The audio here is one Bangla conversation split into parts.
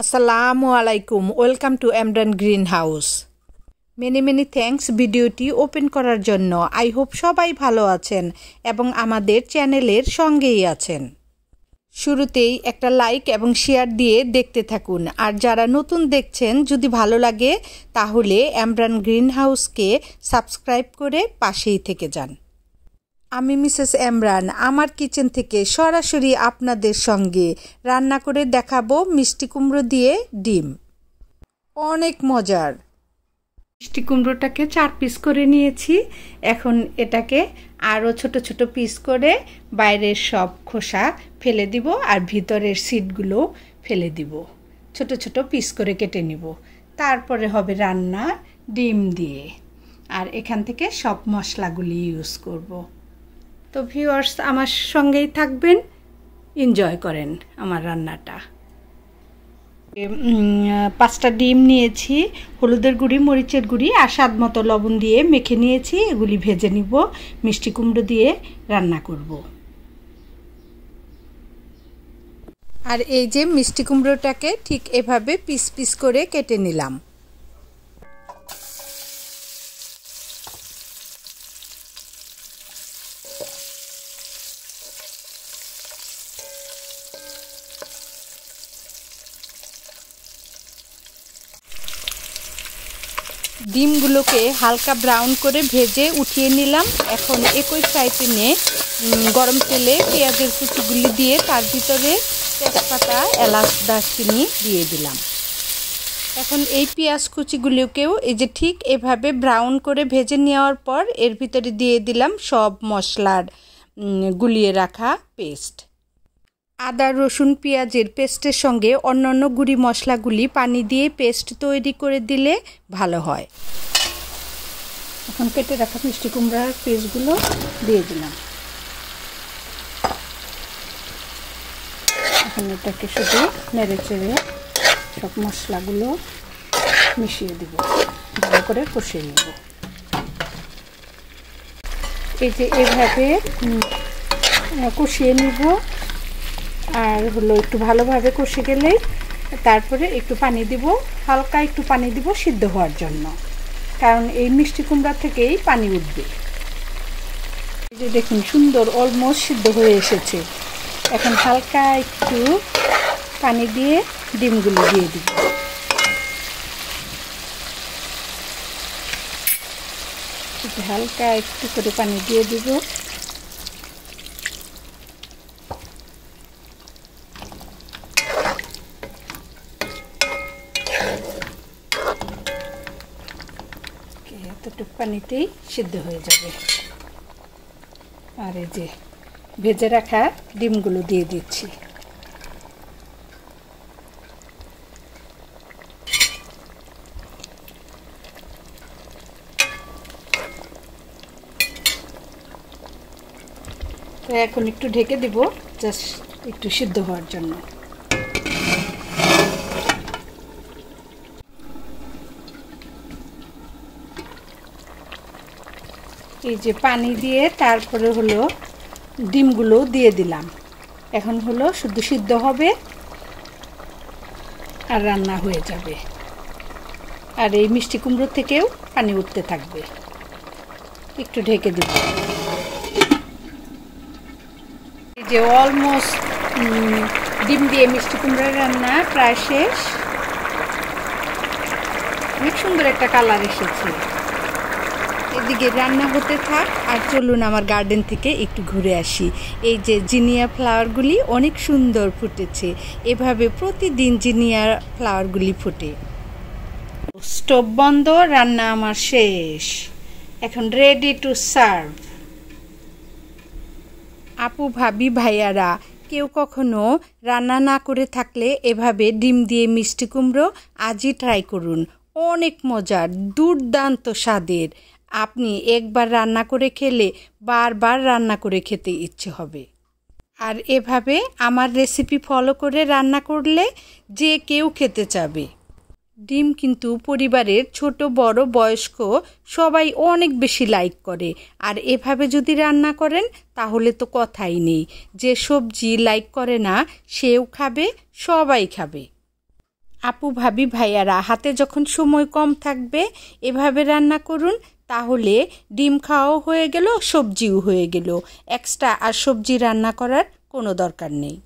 আসসালামু আলাইকুম, welcome to Emran green house. Many thanks ভিডিওটি ওপেন করার জন্য। আই হোপ সবাই ভালো আছেন এবং আমাদের চ্যানেলের সঙ্গেই আছেন। শুরুতেই একটা লাইক এবং শেয়ার দিয়ে দেখতে থাকুন। আর যারা নতুন দেখছেন, যদি ভালো লাগে তাহলে এমরান গ্রিন হাউসকে সাবস্ক্রাইব করে পাশেই থেকে যান। আমি মিসেস এমরান আমার কিচেন থেকে সরাসরি আপনাদের সঙ্গে রান্না করে দেখাবো মিষ্টি কুমড়ো দিয়ে ডিম। অনেক মজার। মিষ্টি কুমড়োটাকে 4 পিস করে নিয়েছি। এখন এটাকে আরও ছোট ছোট পিস করে বাইরের সব খোসা ফেলে দিব আর ভিতরের সিডগুলো ফেলে দিব। ছোট ছোট পিস করে কেটে নিব। তারপরে হবে রান্না ডিম দিয়ে। আর এখান থেকে সব মশলাগুলি ইউজ করব। তো ভিউয়ার্স আমার সঙ্গেই থাকবেন, এনজয় করেন আমার রান্নাটা। 5টা ডিম নিয়েছি, হলুদের গুঁড়ি, মরিচের গুঁড়ি আর স্বাদ মতো লবণ দিয়ে মেখে নিয়েছি। এগুলি ভেজে নিব, মিষ্টি কুমড়ো দিয়ে রান্না করব। আর এই যে মিষ্টি কুমড়োটাকে ঠিক এভাবে পিস পিস করে কেটে নিলাম। ডিমগুলোকে হালকা ব্রাউন করে ভেজে উঠিয়ে নিলাম। এখন একই ফ্রাই প্যানে গরম তেলে পেঁয়াজের কুচিগুলি দিয়ে তার ভিতরে তেজপাতা, এলাচ, দারচিনি দিয়ে দিলাম। এখন এই পেঁয়াজ কুচিগুলোকেও এই যে ঠিক এভাবে ব্রাউন করে ভেজে নেওয়ার পর এর ভিতরে দিয়ে দিলাম সব মশলার গুলিয়ে রাখা পেস্ট। আদা, রসুন, পেঁয়াজের পেস্টের সঙ্গে অন্যান্য গুঁড়ি মশলাগুলি পানি দিয়ে পেস্ট তৈরি করে দিলে ভালো হয়। এখন কেটে রাখা মিষ্টি কুমড়ার পেস্টগুলো দিয়ে দিলাম। এখন এটাকে শুধু নেড়ে চেড়ে সব মশলাগুলো মিশিয়ে দিব, ভালো করে কষিয়ে নেব। এই যে এভাবে কষিয়ে নিব। আর হলো একটু ভালোভাবে কষে গেলেই তারপরে একটু পানি দিব, হালকা একটু পানি দিব সিদ্ধ হওয়ার জন্য, কারণ এই মিষ্টি কুমড়া থেকেই পানি উঠবে। এই যে দেখুন সুন্দর অলমোস্ট সিদ্ধ হয়ে এসেছে। এখন হালকা একটু পানি দিয়ে ডিমগুলো দিয়ে দিব। হালকা একটু করে পানি দিয়ে দিব। এতটুকু পানিতেই সিদ্ধ হয়ে যাবে। আর এই যে ভেজে রাখা ডিমগুলো দিয়ে দিচ্ছি। তো এখন একটু ঢেকে দিব, জাস্ট একটু সিদ্ধ হওয়ার জন্য। এই যে পানি দিয়ে তারপরে হলো ডিমগুলো দিয়ে দিলাম। এখন হলো শুধু সিদ্ধ হবে আর রান্না হয়ে যাবে। আর এই মিষ্টি কুমড়ো থেকেও পানি উঠতে থাকবে। একটু ঢেকে দিব। এই যে অলমোস্ট ডিম দিয়ে মিষ্টি কুমড়োর রান্না প্রায় শেষ। অনেক সুন্দর একটা কালার এসেছে। এদিকে রান্না হতে থাক আর চলুন আমার গার্ডেন থেকে একটু ঘুরে আসি। এই যে জিনিয়া ফ্লাওয়ারগুলি অনেক সুন্দর ফুটেছে। এভাবে প্রতিদিন জিনিয়া ফ্লাওয়ারগুলি ফোটে। স্টোভ বন্ধ, রান্না আমার শেষ। এখন রেডি টু সার্ভ। আপু, ভাবি, ভাইয়ারা, কেউ কখনো রান্না না করে থাকলে এভাবে ডিম দিয়ে মিষ্টি কুমড়ো আজই ট্রাই করুন। অনেক মজার, দুর্দান্ত স্বাদের। আপনি একবার রান্না করে খেলে বারবার রান্না করে খেতে ইচ্ছে হবে। আর এভাবে আমার রেসিপি ফলো করে রান্না করলে যে কেউ খেতে চাবে। ডিম কিন্তু পরিবারের ছোট বড় বয়স্ক সবাই অনেক বেশি লাইক করে। আর এভাবে যদি রান্না করেন তাহলে তো কথাই নেই। যে সবজি লাইক করে না সেও খাবে, সবাই খাবে। আপু ভাবি ভাইয়ারা হাতে যখন সময় কম থাকবে এভাবে রান্না করুন, তাহলে ডিম খাওয়াও হয়ে গেল, সবজিও হয়ে গেল। এক্সট্রা আর সবজি রান্না করার কোনো দরকার নেই।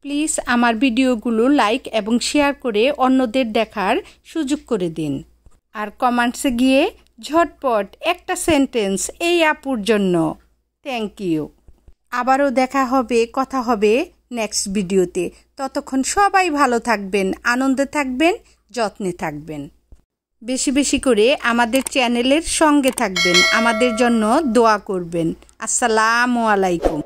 প্লিজ আমার ভিডিওগুলো লাইক এবং শেয়ার করে অন্যদের দেখার সুযোগ করে দিন। আর কমেন্টসে গিয়ে ঝটপট একটা সেন্টেন্স এই আপুর জন্য। Thank you. আবারও দেখা হবে, কথা হবে নেক্সট ভিডিওতে। ততক্ষণ সবাই ভালো থাকবেন, আনন্দে থাকবেন, যত্নে থাকবেন। বেশি বেশি করে আমাদের চ্যানেলের সঙ্গে থাকবেন, আমাদের জন্য দোয়া করবেন। আসসালামু আলাইকুম।